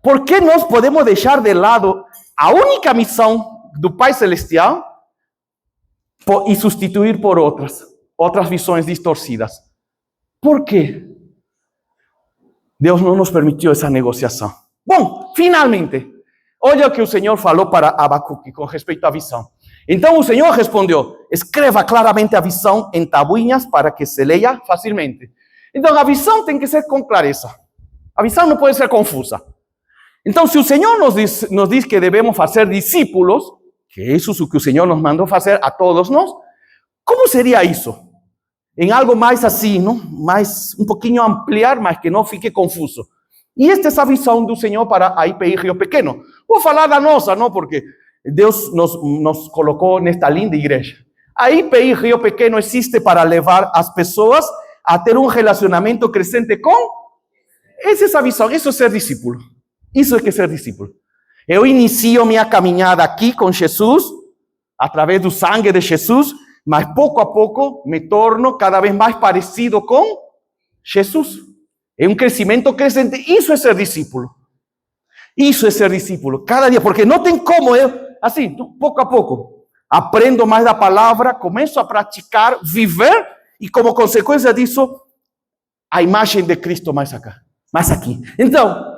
Por que nós podemos deixar de lado a única missão do Pai Celestial e substituir por outras visões distorcidas? Por quê? Deus não nos permitiu essa negociação. Bom, finalmente, olha o que o Senhor falou para Abacuque com respeito à visão. Então o Senhor respondeu: escreva claramente a visão em tabuinhas para que se leia facilmente. Então a visão tem que ser com clareza. A visão não pode ser confusa. Então, se o Senhor nos diz que devemos fazer discípulos, que isso é o que o Senhor nos mandou fazer a todos nós, como seria isso? Em algo mais assim, não? Mais um pouquinho ampliar, mas que não fique confuso. E esta é a visão do Senhor para a IPI Rio Pequeno. Vou falar da nossa, não? Porque Deus nos colocou nesta linda igreja. A IPI Rio Pequeno existe para levar as pessoas a ter um relacionamento crescente com... Essa é a visão, isso é ser discípulo. Isso é que é ser discípulo. Eu inicio minha caminhada aqui com Jesus, através do sangue de Jesus, mas pouco a pouco me torno cada vez mais parecido com Jesus. É um crescimento crescente. Isso é ser discípulo. Isso é ser discípulo. Cada dia, porque não tem como eu, assim, pouco a pouco, aprendo mais da palavra, começo a praticar, viver, e como consequência disso, a imagem de Cristo mais aqui. Então,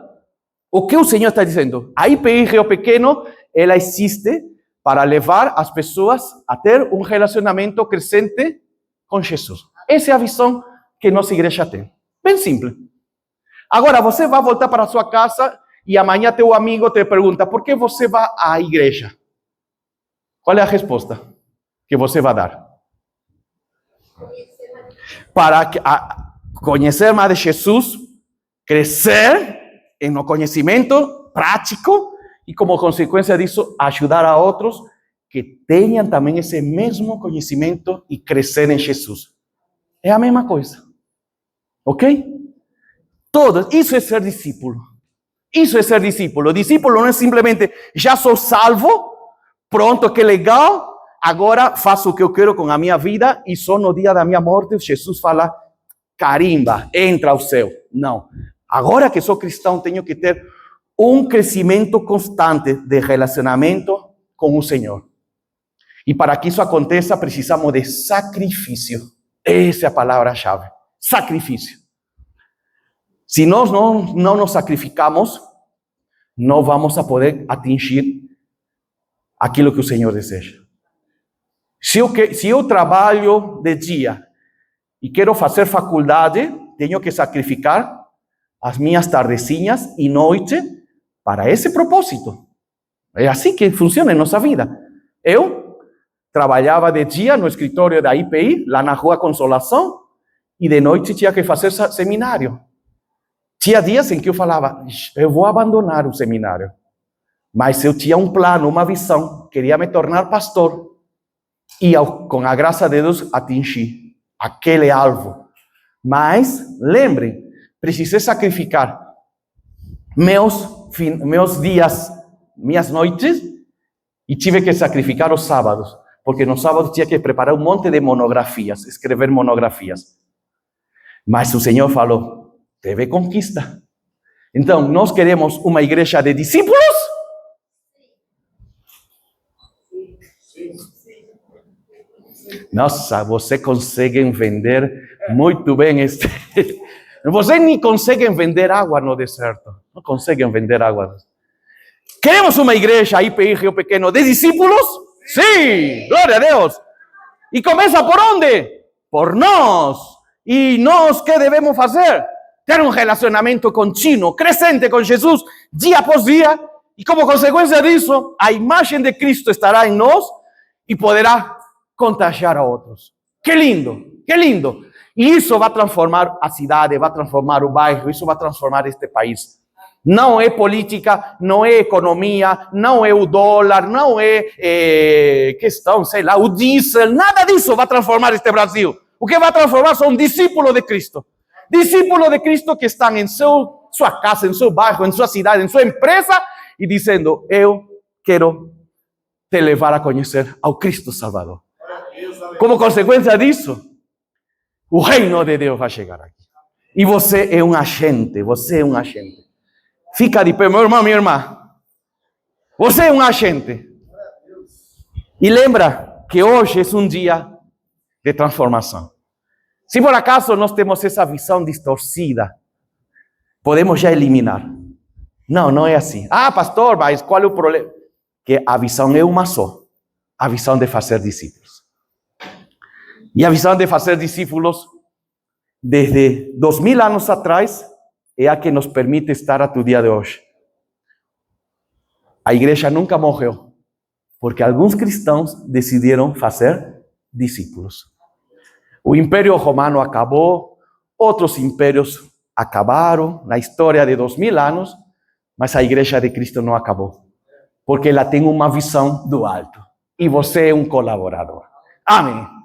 o que o Senhor está dizendo? A IPI Rio Pequeno, ela existe para levar as pessoas a ter um relacionamento crescente com Jesus. Essa é a visão que nossa igreja tem. Bem simples. Agora, você vai voltar para a sua casa e amanhã teu amigo te pergunta: por que você vai à igreja? Qual é a resposta que você vai dar? Para conhecer mais de Jesus, crescer no conhecimento prático e, como consequência disso, ajudar a outros que tenham também esse mesmo conhecimento e crescer em Jesus. É a mesma coisa. Ok? Todos. Isso é ser discípulo. Isso é ser discípulo. Discípulo não é simplesmente, já sou salvo, pronto, que legal, agora faço o que eu quero com a minha vida e só no dia da minha morte Jesus fala, carimba, entra ao céu. Não. Agora que sou cristão, tenho que ter um crescimento constante de relacionamento com o Senhor. E para que isso aconteça, precisamos de sacrifício. Essa é a palavra-chave. Sacrifício. Se nós não nos sacrificamos, não vamos a poder atingir aquilo que o Senhor deseja. Se eu trabalho de dia e quero fazer faculdade, tenho que sacrificar as minhas tardezinhas e noite para esse propósito. É assim que funciona em nossa vida. Eu trabalhava de dia no escritório da IPI, lá na Rua Consolação, e de noite tinha que fazer seminário. Tinha dias em que eu falava, eu vou abandonar o seminário. Mas eu tinha um plano, uma visão, queria me tornar pastor. E com a graça de Deus atingi aquele alvo. Mas, lembrem, precisei sacrificar meus dias, minhas noites, e tive que sacrificar os sábados. Porque no sábado tinha que preparar um monte de monografias, escrever monografias. Mas o Senhor falou, teve conquista. Então, nós queremos uma igreja de discípulos? Nossa, você conseguem vender muito bem este... Vocês nem conseguem vender água no deserto. Não conseguem vender água. Queremos uma igreja IPI Rio Pequeno de discípulos? Sim, glória a Deus. E começa por onde? Por nós. E nós, que devemos fazer? Ter um relacionamento contínuo, crescente com Jesus, dia após dia. E como consequência disso, a imagem de Cristo estará em nós e poderá contagiar a outros. Que lindo, que lindo. E isso vai transformar a cidade, vai transformar o bairro, isso vai transformar este país. Não é política, não é economia, não é o dólar, não é questão, sei lá, o diesel, nada disso vai transformar este Brasil. O que vai transformar são discípulos de Cristo. Discípulos de Cristo que estão em sua casa, em seu bairro, em sua cidade, em sua empresa e dizendo, eu quero te levar a conhecer ao Cristo Salvador. Como consequência disso, o reino de Deus vai chegar aqui. E você é um agente, você é um agente. Fica de pé, meu irmão, minha irmã. Você é um agente. E lembra que hoje é um dia de transformação. Se por acaso nós temos essa visão distorcida, podemos já eliminar. Não, não é assim. Ah, pastor, mas qual é o problema? Que a visão é uma só. A visão de fazer discípulos. E a visão de fazer discípulos, desde 2000 anos atrás, é a que nos permite estar até o dia de hoje. A igreja nunca morreu, porque alguns cristãos decidiram fazer discípulos. O Império Romano acabou, outros impérios acabaram na história de 2000 anos, mas a igreja de Cristo não acabou, porque ela tem uma visão do alto, e você é um colaborador. Amém.